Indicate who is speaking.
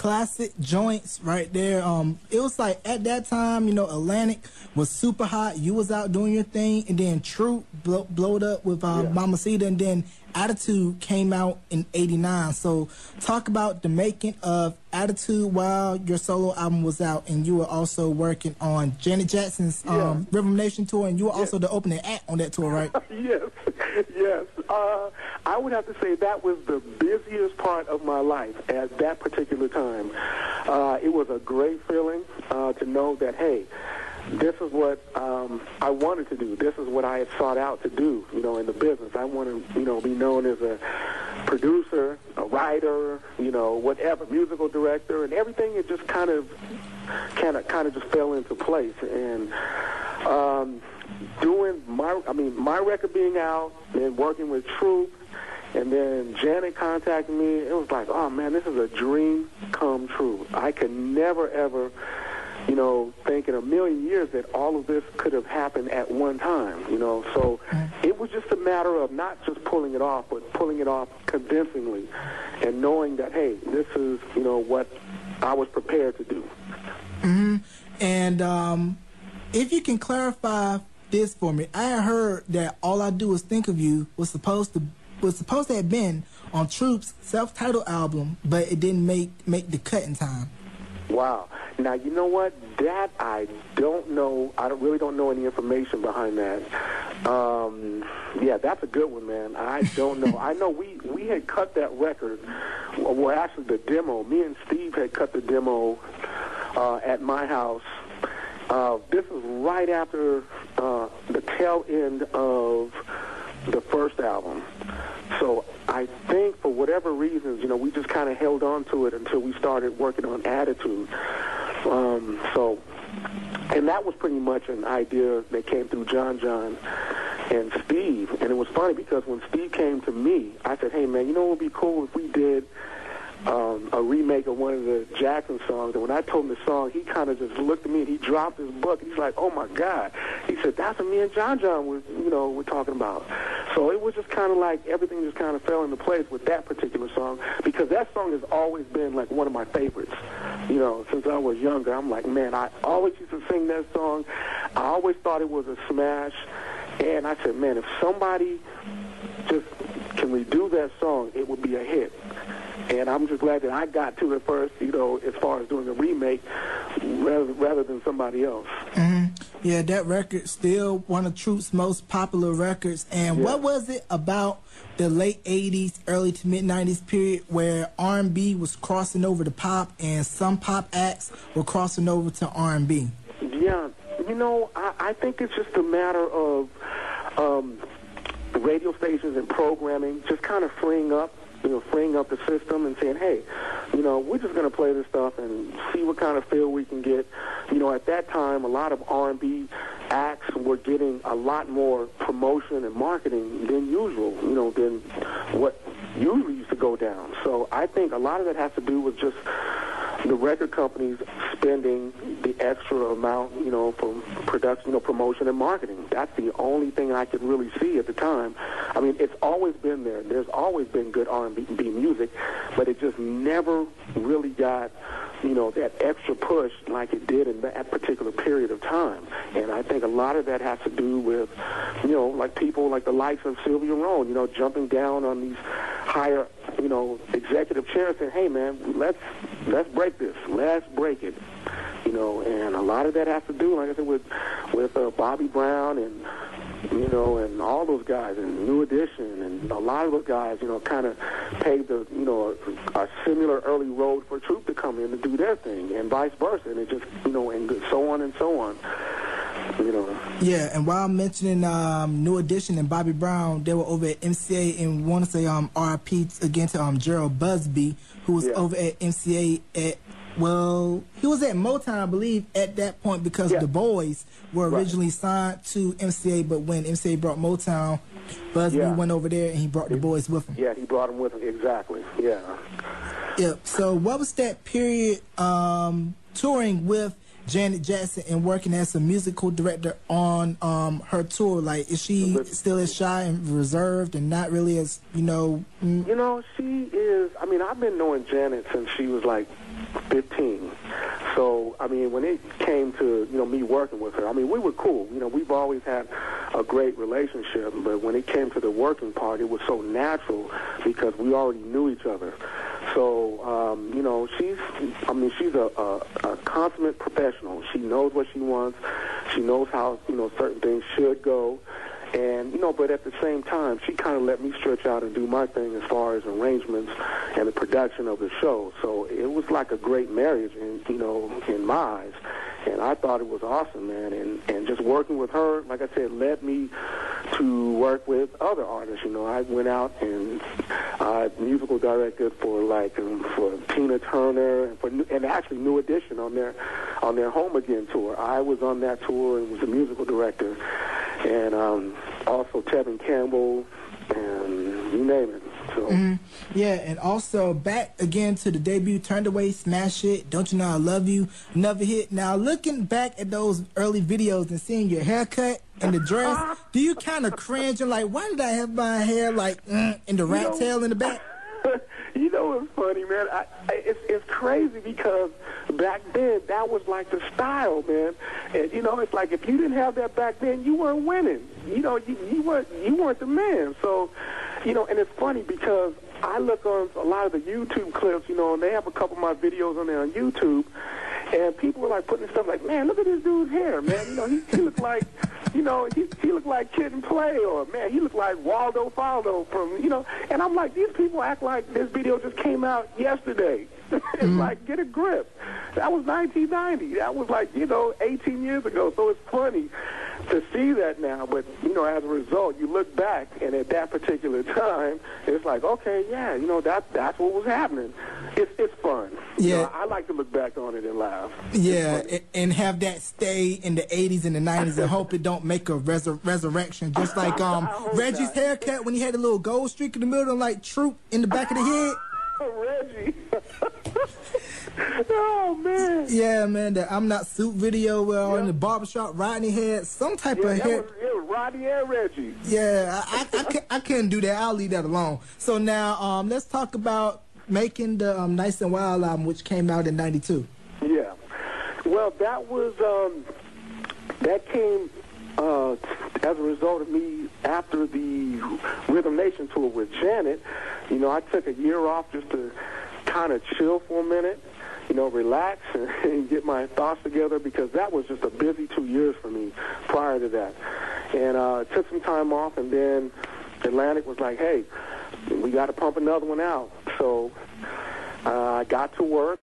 Speaker 1: classic joints right there. It was like at that time, you know, Atlantic was super hot. You was out doing your thing, and then Troop blowed up with Mamacita, and then Attitude came out in '89. So talk about the making of Attitude while your solo album was out, and you were also working on Janet Jackson's Rhythm Nation tour, and you were also the opening act on that tour, right?
Speaker 2: Yes. I would have to say that was the busiest part of my life at that particular time. It was a great feeling to know that, hey, this is what I wanted to do. This is what I had sought out to do, you know, in the business. I want to, you know, be known as a producer, a writer, you know, whatever, musical director, and everything. It just kind of just fell into place. And doing my record being out, and working with Troop, and then Janet contacted me. It was like, oh man, this is a dream come true. I could never ever, you know, think in a million years that all of this could have happened at one time, you know. So it was just a matter of not just pulling it off, but pulling it off convincingly and knowing that, hey, this is, you know, what I was prepared to do.
Speaker 1: Mm-hmm. And if you can clarify this for me, I heard that All I Do Is Think of You was supposed to have been on Troop's self-titled album, but it didn't make the cut in time.
Speaker 2: Wow. Now, you know what? That I don't know. I really don't know any information behind that. Yeah, that's a good one, man. I don't know. I know we had cut that record. Well, actually, the demo. Me and Steve had cut the demo at my house. This was right after the tail end of the first album. So I think for whatever reasons, you know, we just kind of held on to it until we started working on Attitude. And that was pretty much an idea that came through John and Steve. And it was funny because when Steve came to me, I said, hey, man, you know what would be cool if we did a remake of one of the Jackson songs. And when I told him the song, he kind of just looked at me and he dropped his book. He's like, oh, my God. He said, that's what me and John were talking about. So it was just kind of like everything just kind of fell into place with that particular song, because that song has always been like one of my favorites. You know, since I was younger, I'm like, man, I always used to sing that song. I always thought it was a smash. And I said, man, if somebody just can redo that song, it would be a hit. And I'm just glad that I got to it first, you know, as far as doing a remake rather than somebody else.
Speaker 1: Mm-hmm. Yeah, that record still one of Troop's most popular records. And what was it about the late 80s, early to mid-90s period where R&B was crossing over to pop and some pop acts were crossing over to R&B?
Speaker 2: Yeah, you know, I think it's just a matter of radio stations and programming just kind of freeing up the system and saying, hey, you know, we're just going to play this stuff and see what kind of feel we can get. You know, at that time, a lot of R&B acts were getting a lot more promotion and marketing than usual, you know, than what usually used to go down. So I think a lot of that has to do with just the record companies spending the extra amount, you know, for production, you know, promotion and marketing. That's the only thing I could really see at the time. I mean, it's always been there. There's always been good R&B music, but it just never really got, you know, that extra push like it did in that particular period of time. And I think a lot of that has to do with, you know, like people like the likes of Sylvia Rhone, you know, jumping down on these higher, you know, executive chairs saying, hey, man, let's break this. Let's break it. You know, and a lot of that has to do, like I said, with Bobby Brown and, you know, and all those guys, and New Edition, and a lot of those guys, you know, kind of paved a similar early road for Troop to come in and do their thing, and vice versa, and it just, you know, and so on and so on. You know. Yeah,
Speaker 1: and while mentioning New Edition and Bobby Brown, they were over at MCA, and want to say RIP again to Jarrell Busby, who was over at MCA at, well, he was at Motown, I believe, at that point, because the Boys were originally signed to MCA, but when MCA brought Motown, Busby went over there and he brought the Boys with him.
Speaker 2: Yeah, he brought them with him, exactly, yeah.
Speaker 1: Yep, so what was that period touring with Janet Jackson and working as a musical director on her tour? Like, is she still as shy and reserved and not really as, you know?
Speaker 2: You know, she is. I mean, I've been knowing Janet since she was like 15. So, I mean, when it came to, you know, me working with her, I mean, we were cool. You know, we've always had a great relationship, but when it came to the working part, it was so natural because we already knew each other. So, you know, she's a consummate professional. She knows what she wants. She knows how, you know, certain things should go. And, you know, but at the same time, she kind of let me stretch out and do my thing as far as arrangements and the production of the show. So it was like a great marriage, you know, in my eyes. And I thought it was awesome, man. And just working with her, like I said, led me to work with other artists. You know, I went out and musical directed for for Tina Turner and actually New Edition on their Home Again tour. I was on that tour and was a musical director. And also Tevin Campbell, and you name it. So
Speaker 1: yeah, and also back again to the debut, Turned Away, Smash It, Don't You Know I Love You, Another Hit. Now, looking back at those early videos and seeing your haircut and the dress, do you kind of cringe and like, why did I have my hair like in the rat tail in the back?
Speaker 2: You know what's funny, man? It's crazy because back then that was like the style, man. And you know, it's like if you didn't have that back then, you weren't winning. You know, you weren't the man. So, you know, and it's funny because I look on a lot of the YouTube clips, you know, and they have a couple of my videos on there on YouTube, and people are like putting stuff like, man, look at this dude's hair, man. You know, he looked like, you know, he looked like Kid and Play, or man, he looked like Waldo Faldo from, you know. And I'm like, these people act like this video just came out yesterday. It's like, get a grip. That was 1990. That was like, you know, 18 years ago. So it's funny to see that now. But, you know, as a result, you look back, and at that particular time, it's like, okay, yeah, you know, that's what was happening. It's fun.
Speaker 1: Yeah.
Speaker 2: You know, I like to look back on it and laugh.
Speaker 1: Yeah, and have that stay in the 80s and the 90s and hope it don't make a resurrection. Just like Reggie's haircut when he had a little gold streak in the middle and like Troop in the back of the head.
Speaker 2: Reggie. Oh, man.
Speaker 1: Yeah, man, the I'm Not Suit video where in the barbershop, Rodney had some type of hair.
Speaker 2: It was Rodney and Reggie.
Speaker 1: Yeah, I couldn't do that. I'll leave that alone. So now let's talk about making the Nice and Wild album, which came out in '92.
Speaker 2: Yeah. Well, that was, that came as a result of me after the Rhythm Nation tour with Janet. You know, I took a year off just to kind of chill for a minute, you know, relax and get my thoughts together, because that was just a busy 2 years for me prior to that. And took some time off, and then Atlantic was like, hey, we got to pump another one out. So I got to work.